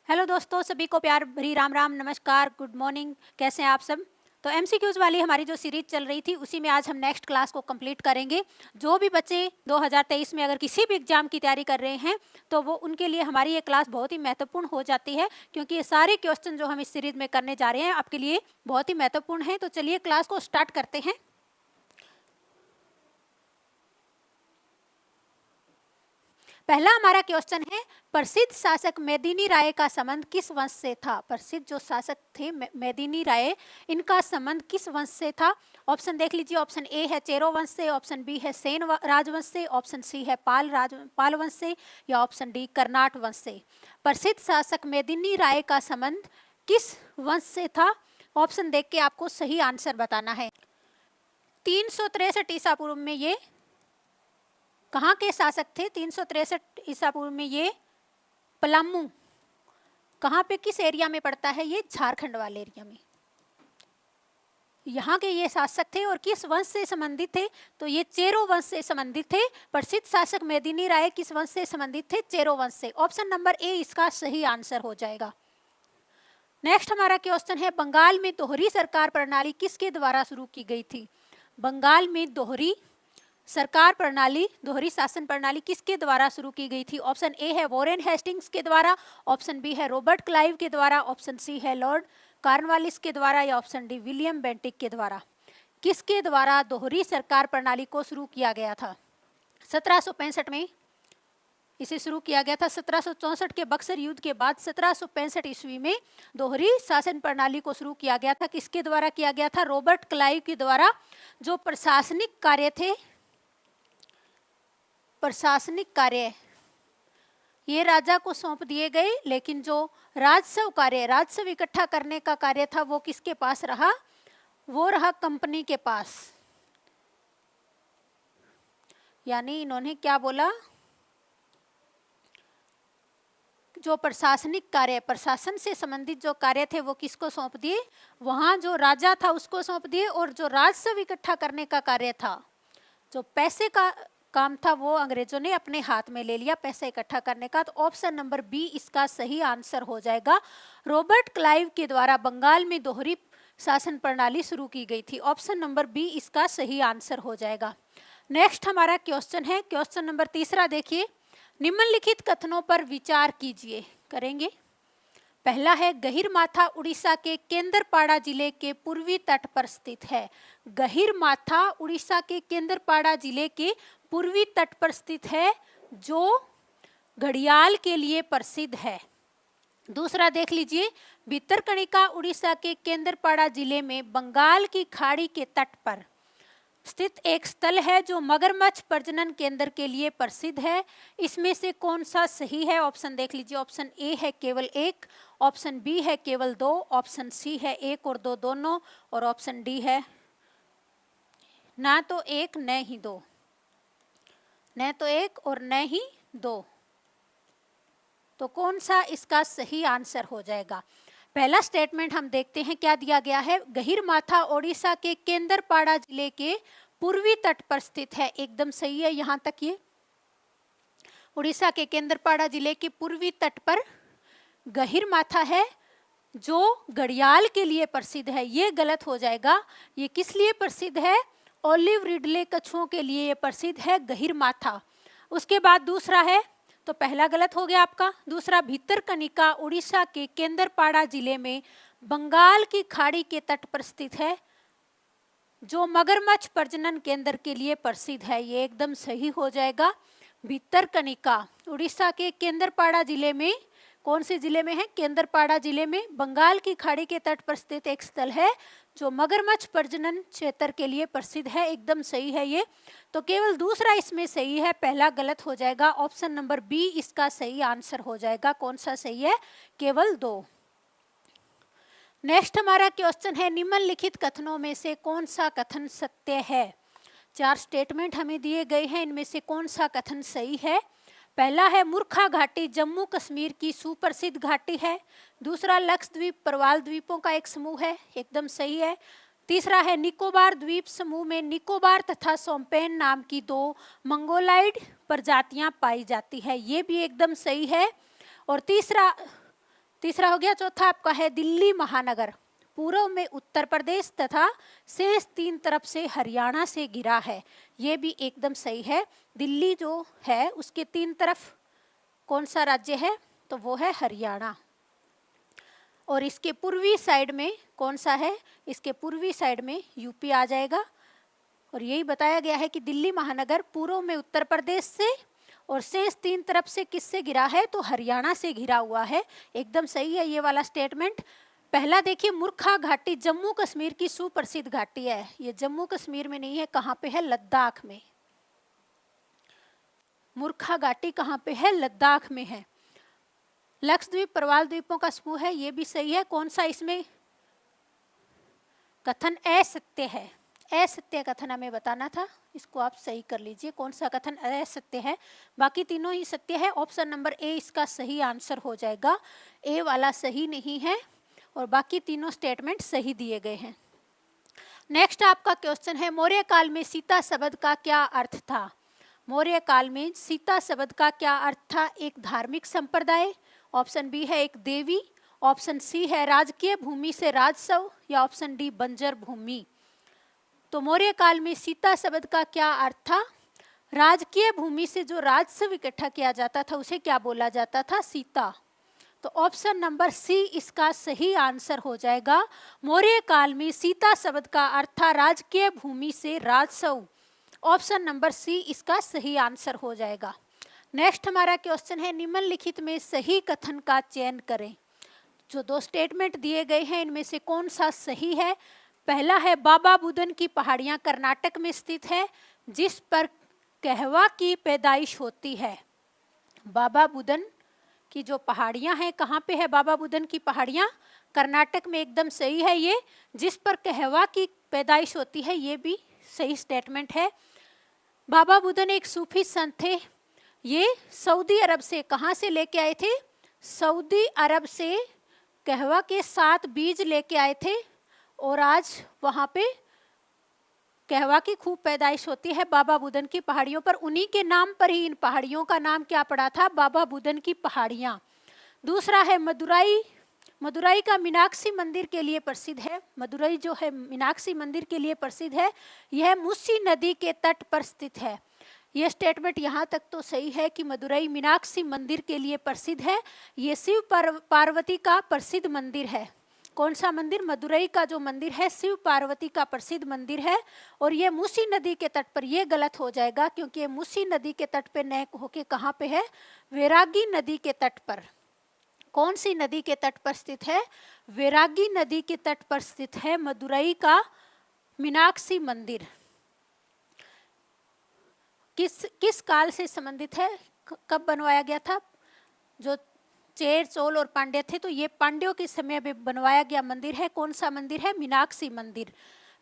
Hello दोस्तों, सभी को प्यार भरी राम राम, नमस्कार, गुड मॉर्निंग। कैसे हैं आप सब? तो एमसीक्यूज वाली हमारी जो सीरीज चल रही थी उसी में आज हम नेक्स्ट क्लास को कंप्लीट करेंगे। जो भी बच्चे 2023 में अगर किसी भी एग्जाम की तैयारी कर रहे हैं तो वो उनके लिए हमारी ये क्लास बहुत ही महत्वपूर्ण हो जाती है, क्योंकि ये सारे क्वेश्चन जो हम इस सीरीज में करने जा रहे हैं आपके लिए बहुत ही महत्वपूर्ण है। तो चलिए क्लास को स्टार्ट करते हैं। पहला हमारा क्वेश्चन है, प्रसिद्ध शासक मेदिनी राय का संबंध किस वंश से था? प्रसिद्ध जो शासक थे मेदिनी राय, इनका संबंध किस वंश से था? ऑप्शन देख लीजिए। ऑप्शन ए है चेरो वंश से, ऑप्शन बी है सेन राजवंश से, ऑप्शन सी है पाल वंश से, या ऑप्शन डी कर्नाट वंश से। प्रसिद्ध शासक मेदिनी राय का संबंध किस वंश से था? ऑप्शन देख के आपको सही आंसर बताना है। 363 ईसा पूर्व में ये कहाँ के शासक थे? 363 ईसा पूर्व में ये पलामू, कहाँ पे, किस एरिया में पड़ता है? ये झारखंड वाले एरिया में। यहाँ के ये शासक थे और किस वंश से संबंधित थे? तो ये चेरो वंश से संबंधित थे। प्रसिद्ध शासक मेदिनी राय किस वंश से संबंधित थे? चेरो वंश से। ऑप्शन नंबर ए इसका सही आंसर हो जाएगा। नेक्स्ट हमारा क्वेश्चन है, बंगाल में दोहरी सरकार प्रणाली किसके द्वारा शुरू की गई थी? बंगाल में दोहरी सरकार प्रणाली, दोहरी शासन प्रणाली किसके द्वारा शुरू की गई थी? ऑप्शन ए है वॉरेन हेस्टिंग्स के द्वारा, ऑप्शन बी है रॉबर्ट क्लाइव के द्वारा, ऑप्शन सी है लॉर्ड कॉर्नवालिस के द्वारा, या ऑप्शन डी विलियम बेंटिक के द्वारा। किसके द्वारा दोहरी सरकार प्रणाली को शुरू किया गया था? 1765 में इसे शुरू किया गया था। 1764 के बक्सर युद्ध के बाद 1765 ईस्वी में दोहरी शासन प्रणाली को शुरू किया गया था। किसके द्वारा किया गया था? रॉबर्ट क्लाइव के द्वारा। जो प्रशासनिक कार्य ये राजा को सौंप दिए गए, लेकिन जो राजस्व इकट्ठा करने का कार्य था वो किसके पास रहा? वो रहा कंपनी के पास। यानी इन्होंने क्या बोला? जो प्रशासनिक कार्य, प्रशासन से संबंधित जो कार्य थे वो किसको सौंप दिए? वहां जो राजा था उसको सौंप दिए, और जो राजस्व इकट्ठा करने का कार्य था, जो पैसे का काम था, वो अंग्रेजों ने अपने हाथ में ले लिया, पैसे इकट्ठा करने का। तो ऑप्शन नंबर बी इसका सही आंसर हो जाएगा। रॉबर्ट क्लाइव के द्वारा बंगाल में दोहरी शासन प्रणाली शुरू की गई थी। ऑप्शन नंबर बी इसका सही आंसर हो जाएगा। नेक्स्ट हमारा क्वेश्चन है, क्वेश्चन नंबर तीसरा देखिए, निम्नलिखित कथनों पर विचार कीजिए। करेंगे। पहला है, गहिरमाथा उड़ीसा के केंद्रपाड़ा जिले के पूर्वी तट पर स्थित है। गहिरमाथा उड़ीसा के केंद्रपाड़ा जिले के पूर्वी तट पर स्थित है, जो घड़ियाल के लिए प्रसिद्ध है। दूसरा देख लीजिए, भितरकणिका उड़ीसा के केंद्रपाड़ा जिले में बंगाल की खाड़ी के तट पर स्थित एक स्थल है जो मगरमच्छ प्रजनन केंद्र के लिए प्रसिद्ध है। इसमें से कौन सा सही है? ऑप्शन देख लीजिए। ऑप्शन ए है केवल एक, ऑप्शन बी है केवल दो, ऑप्शन सी है एक और दो दोनों, और ऑप्शन डी है ना तो एक न ही दो। न तो एक और न ही दो। तो कौन सा इसका सही आंसर हो जाएगा? पहला स्टेटमेंट हम देखते हैं क्या दिया गया है। गहिरमाथा ओडिशा के केंद्रपाड़ा जिले के पूर्वी तट पर स्थित है। एकदम सही है यहाँ तक। ये उड़ीसा के केंद्रपाड़ा जिले के पूर्वी तट पर गहिरमाथा है, जो घड़ियाल के लिए प्रसिद्ध है। ये गलत हो जाएगा। ये किस लिए प्रसिद्ध है? ओलिव रिडले कछुओं के लिए ये प्रसिद्ध है गहिरमाथा। उसके बाद दूसरा है, तो पहला गलत हो गया आपका। दूसरा, भितरकनिका उड़ीसा के केंद्रपाड़ा जिले में बंगाल की खाड़ी के तट पर स्थित है, जो मगरमच्छ प्रजनन केंद्र के लिए प्रसिद्ध है। ये एकदम सही हो जाएगा। भितरकनिका उड़ीसा के केंद्रपाड़ा जिले में, कौन से जिले में है? केंद्रपाड़ा जिले में बंगाल की खाड़ी के तट पर स्थित एक स्थल है जो मगरमच्छ प्रजनन क्षेत्र के लिए प्रसिद्ध है। एकदम सही है ये। तो केवल दूसरा इसमें सही है, पहला गलत हो जाएगा। ऑप्शन नंबर बी इसका सही आंसर हो जाएगा। कौन सा सही है? केवल दो। नेक्स्ट हमारा क्वेश्चन है, निम्नलिखित कथनों में से कौन सा कथन सत्य है? 4 स्टेटमेंट हमें दिए गए हैं, इनमें से कौन सा कथन सही है? पहला है, मूर्खा घाटी जम्मू कश्मीर की सुप्रसिद्ध घाटी है। दूसरा, लक्षद्वीप प्रवाल द्वीपों का एक समूह है। एकदम सही है। तीसरा है, निकोबार द्वीप समूह में निकोबार तथा सोम्पेन नाम की 2 मंगोलाइड प्रजातियां पाई जाती है। ये भी एकदम सही है। और तीसरा तीसरा हो गया। चौथा आपका है दिल्ली महानगर पूर्व में उत्तर प्रदेश तथा शेष 3 तरफ से हरियाणा से घिरा है। ये भी एकदम सही है। दिल्ली जो है उसके 3 तरफ कौन सा राज्य है, तो वो है हरियाणा। और इसके पूर्वी साइड में कौन सा है, इसके पूर्वी साइड में यूपी आ जाएगा। और यही बताया गया है कि दिल्ली महानगर पूर्व में उत्तर प्रदेश से और शेष 3 तरफ से किससे घिरा है, तो हरियाणा से घिरा हुआ है। एकदम सही है ये वाला स्टेटमेंट। पहला देखिए, मूर्खा घाटी जम्मू कश्मीर की सुप्रसिद्ध घाटी है। ये जम्मू कश्मीर में नहीं है, कहाँ पे है, लद्दाख में। मूर्खा घाटी कहाँ पे है, लद्दाख में है। लक्षद्वीप प्रवाल द्वीपों का समूह है, ये भी सही है। कौन सा इसमें कथन असत्य है, असत्य कथन हमें बताना था, इसको आप सही कर लीजिए। कौन सा कथन असत्य है, बाकी तीनों ही सत्य है। ऑप्शन नंबर ए इसका सही आंसर हो जाएगा। ए वाला सही नहीं है और बाकी तीनों स्टेटमेंट सही दिए गए हैं। नेक्स्ट आपका क्वेश्चन है, मौर्य काल में सीता शब्द का क्या अर्थ था। मौर्य काल में सीता शब्द का क्या अर्थ था, एक धार्मिक संप्रदाय, ऑप्शन बी है एक देवी, ऑप्शन सी है राजकीय भूमि से राजस्व, या ऑप्शन डी बंजर भूमि। तो मौर्य काल में सीता शब्द का क्या अर्थ था, राजकीय भूमि से जो राजस्व इकट्ठा किया जाता था उसे क्या बोला जाता था, सीता। तो ऑप्शन नंबर सी इसका सही आंसर हो जाएगा। मौर्य काल में सीता शब्द का अर्थ था राजकीय भूमि से राजस्व। ऑप्शन नंबर सी इसका सही आंसर हो जाएगा। नेक्स्ट हमारा क्वेश्चन है, निम्नलिखित में सही कथन का चयन करें। जो 2 स्टेटमेंट दिए गए हैं इनमें से कौन सा सही है। पहला है, बाबा बुदन की पहाड़ियां कर्नाटक में स्थित है जिस पर कहवा की पैदाइश होती है। बाबा बुदन की जो पहाड़ियां हैं, कहाँ पे है बाबा बुदन की पहाड़ियां, कर्नाटक में। एकदम सही है ये। जिस पर कहवा की पैदाइश होती है, ये भी सही स्टेटमेंट है। बाबा बुदन एक सूफी संत थे। ये सऊदी अरब से, कहाँ से लेके आए थे, सऊदी अरब से कहवा के 7 बीज लेके आए थे और आज वहाँ पे कहवा की खूब पैदाइश होती है बाबा बुदन की पहाड़ियों पर। उन्हीं के नाम पर ही इन पहाड़ियों का नाम क्या पड़ा था, बाबा बुदन की पहाड़ियाँ। दूसरा है मदुराई, मदुराई का मीनाक्षी मंदिर के लिए प्रसिद्ध है। मदुराई जो है मीनाक्षी मंदिर के लिए प्रसिद्ध है। यह मूसी नदी के तट पर स्थित है। ये स्टेटमेंट यहाँ तक तो सही है कि मदुराई मीनाक्षी मंदिर के लिए प्रसिद्ध है। ये शिव पार्वती का प्रसिद्ध मंदिर है। कौन सा मंदिर, मदुराई का जो मंदिर है शिव पार्वती का प्रसिद्ध मंदिर है। और ये मूसी नदी के तट पर, ये गलत हो जाएगा क्योंकि ये मूसी नदी के तट पे न होके कहाँ पे है, वैरागी नदी के तट पर। कौन सी नदी के तट पर स्थित है, वैरागी नदी के तट पर स्थित है मदुराई का मीनाक्षी मंदिर। किस काल से संबंधित है, कब बनवाया गया था। जो चेर, चोल और पांड्य थे, तो ये पांड्यों के समय में बनवाया गया मंदिर है। कौन सा मंदिर है, मीनाक्षी मंदिर।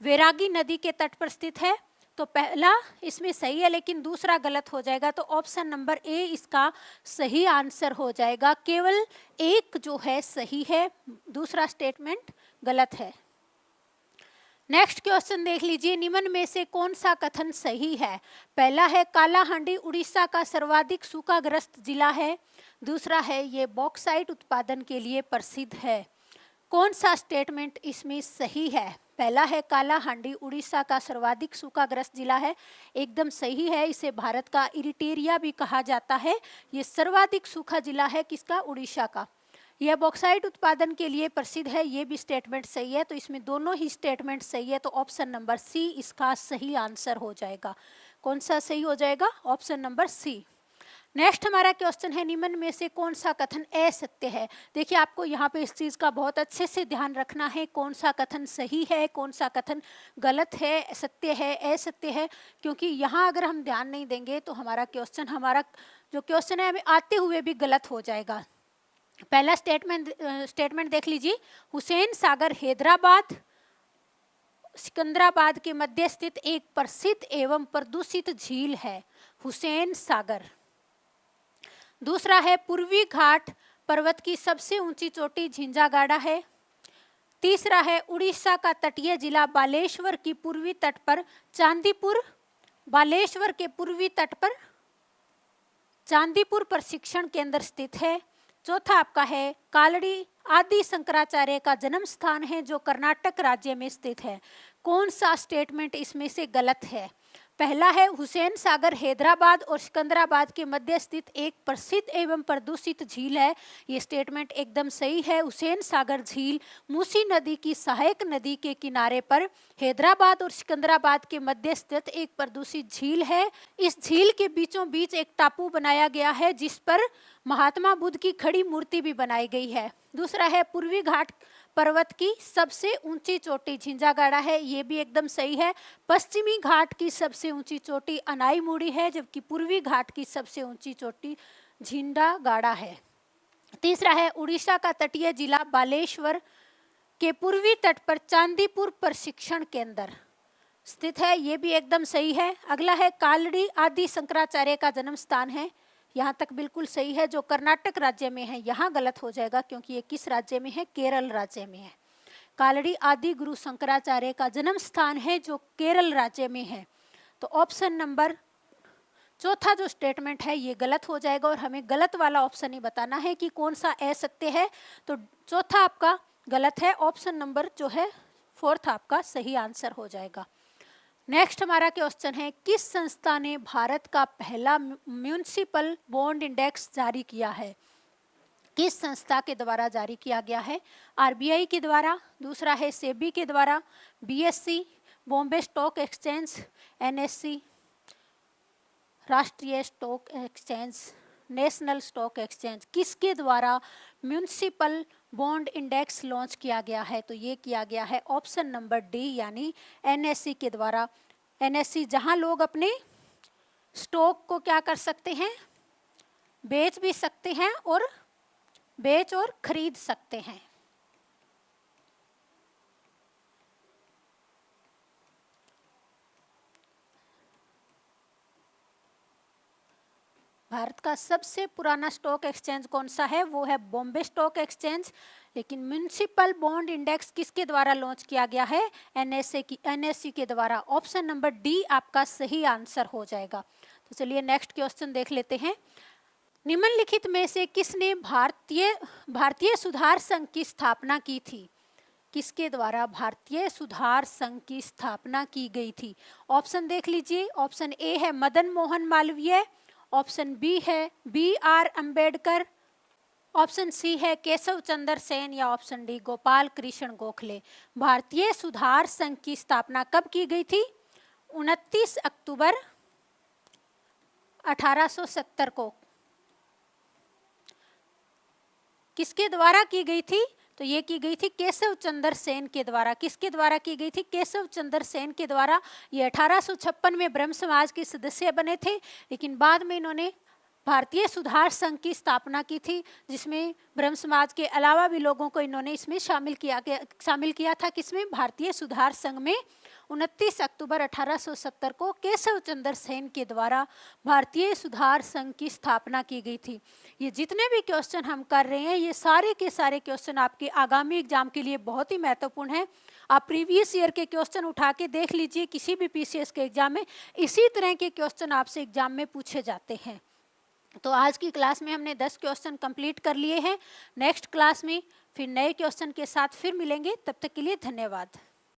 वैरागी नदी के तट पर स्थित है। तो पहला इसमें सही है लेकिन दूसरा गलत हो जाएगा। तो ऑप्शन नंबर ए इसका सही आंसर हो जाएगा। केवल एक जो है सही है, दूसरा स्टेटमेंट गलत है। नेक्स्ट क्वेश्चन देख लीजिए, निम्न में से कौन सा कथन सही है। पहला है, कालाहांडी उड़ीसा का सर्वाधिक सूखाग्रस्त जिला है। दूसरा है, ये बॉक्साइट उत्पादन के लिए प्रसिद्ध है। कौन सा स्टेटमेंट इसमें सही है। पहला है, कालाहांडी उड़ीसा का सर्वाधिक सूखाग्रस्त जिला है। एकदम सही है। इसे भारत का इरिटेरिया भी कहा जाता है। ये सर्वाधिक सूखा जिला है किसका, उड़ीसा का। यह बॉक्साइट उत्पादन के लिए प्रसिद्ध है, ये भी स्टेटमेंट सही है। तो इसमें दोनों ही स्टेटमेंट सही है। तो ऑप्शन नंबर सी इसका सही आंसर हो जाएगा। कौन सा सही हो जाएगा, ऑप्शन नंबर सी। नेक्स्ट हमारा क्वेश्चन है, निम्न में से कौन सा कथन असत्य है। देखिए आपको यहाँ पे इस चीज़ का बहुत अच्छे से ध्यान रखना है, कौन सा कथन सही है, कौन सा कथन गलत है, सत्य है, असत्य है। क्योंकि यहाँ अगर हम ध्यान नहीं देंगे तो हमारा जो क्वेश्चन है हमें आते हुए भी गलत हो जाएगा। पहला स्टेटमेंट देख लीजिए, हुसैन सागर हैदराबाद सिकंदराबाद के मध्य स्थित एक प्रसिद्ध एवं प्रदूषित झील है, हुसैन सागर। दूसरा है, पूर्वी घाट पर्वत की सबसे ऊंची चोटी झिंझागाड़ा है। तीसरा है, उड़ीसा का तटीय जिला बालेश्वर की पूर्वी तट पर चांदीपुर, बालेश्वर के पूर्वी तट पर चांदीपुर प्रशिक्षण केंद्र स्थित है। चौथा आपका है कालड़ी आदि शंकराचार्य का जन्म स्थान है जो कर्नाटक राज्य में स्थित है। कौन सा स्टेटमेंट इसमें से गलत है? पहला है हुसैन सागर हैदराबाद और सिकंदराबाद के मध्य स्थित एक प्रसिद्ध एवं प्रदूषित झील है। ये स्टेटमेंट एकदम सही है। हुसैन सागर झील मूसी नदी की सहायक नदी के किनारे पर हैदराबाद और सिकंदराबाद के मध्य स्थित एक प्रदूषित झील है। इस झील के बीचों बीच एक टापू बनाया गया है जिस पर महात्मा बुद्ध की खड़ी मूर्ति भी बनाई गई है। दूसरा है पूर्वी घाट पर्वत की सबसे ऊंची चोटी झिंझागाड़ा है। ये भी एकदम सही है। पश्चिमी घाट की सबसे ऊंची चोटी अनाईमुड़ी है जबकि पूर्वी घाट की सबसे ऊंची चोटी झिंझागाड़ा है। तीसरा है उड़ीसा का तटीय जिला बालेश्वर के पूर्वी तट पर चांदीपुर प्रशिक्षण केंद्र स्थित है। ये भी एकदम सही है। अगला है कालड़ी आदि शंकराचार्य का जन्म स्थान है। यहाँ तक बिल्कुल सही है, जो कर्नाटक राज्य में है। यहाँ गलत हो जाएगा क्योंकि ये किस राज्य में है? केरल राज्य में है। कालड़ी आदि गुरु शंकराचार्य का जन्म स्थान है जो केरल राज्य में है। तो ऑप्शन नंबर चौथा जो स्टेटमेंट है ये गलत हो जाएगा और हमें गलत वाला ऑप्शन ही बताना है कि कौन सा असत्य है। तो चौथा आपका गलत है। ऑप्शन नंबर जो है फोर्थ आपका सही आंसर हो जाएगा। नेक्स्ट हमारा क्वेश्चन है किस संस्था ने भारत का पहला म्यूनिसिपल बॉन्ड इंडेक्स जारी किया है? किस संस्था के द्वारा जारी किया गया है? आरबीआई के द्वारा, दूसरा है सेबी के द्वारा, BSC, Bombay stock exchange, NSC, राष्ट्रीय stock exchange, national stock exchange. किसके द्वारा म्यूनिसिपल बॉन्ड इंडेक्स लॉन्च किया गया है? तो ये किया गया है ऑप्शन नंबर डी यानी एनएससी के द्वारा। एनएससी जहां लोग अपने स्टॉक को क्या कर सकते हैं? बेच भी सकते हैं और बेच और खरीद सकते हैं। भारत का सबसे पुराना स्टॉक एक्सचेंज कौन सा है? वो है बॉम्बे स्टॉक एक्सचेंज। लेकिन म्यूनिसिपल बॉन्ड इंडेक्स किसके द्वारा लॉन्च किया गया है? एनएससी के द्वारा। ऑप्शन नंबर डी आपका सही आंसर हो जाएगा। तो चलिए नेक्स्ट क्वेश्चन देख लेते हैं। निम्नलिखित में से किसने भारतीय सुधार संघ की स्थापना की थी? किसके द्वारा भारतीय सुधार संघ की स्थापना की गई थी? ऑप्शन देख लीजिए। ऑप्शन ए है मदन मोहन मालवीय, ऑप्शन बी है BR अंबेडकर, ऑप्शन सी है केशव चंद्र सेन या ऑप्शन डी गोपाल कृष्ण गोखले। भारतीय सुधार संघ की स्थापना कब की गई थी? 29 अक्टूबर 1870 को। किसके द्वारा की गई थी? तो ये की गई थी केशव चंद्र सेन के द्वारा। किसके द्वारा की गई थी? केशव चंद्र सेन के द्वारा। ये 1856 में ब्रह्म समाज के सदस्य बने थे, लेकिन बाद में इन्होंने भारतीय सुधार संघ की स्थापना की थी, जिसमें ब्रह्म समाज के अलावा भी लोगों को इन्होंने इसमें शामिल किया था। किसमें? भारतीय सुधार संघ में 29 अक्टूबर 1870 को केशव चंद्र सेन के द्वारा भारतीय सुधार संघ की स्थापना की गई थी। ये जितने भी क्वेश्चन हम कर रहे हैं ये सारे के सारे क्वेश्चन आपके आगामी एग्जाम के लिए बहुत ही महत्वपूर्ण है। आप प्रीवियस ईयर के क्वेश्चन उठा के देख लीजिए, किसी भी पीसीएस के एग्जाम में इसी तरह के क्वेश्चन आपसे एग्जाम में पूछे जाते हैं। तो आज की क्लास में हमने 10 क्वेश्चन कंप्लीट कर लिए हैं। नेक्स्ट क्लास में फिर नए क्वेश्चन के साथ फिर मिलेंगे। तब तक के लिए धन्यवाद।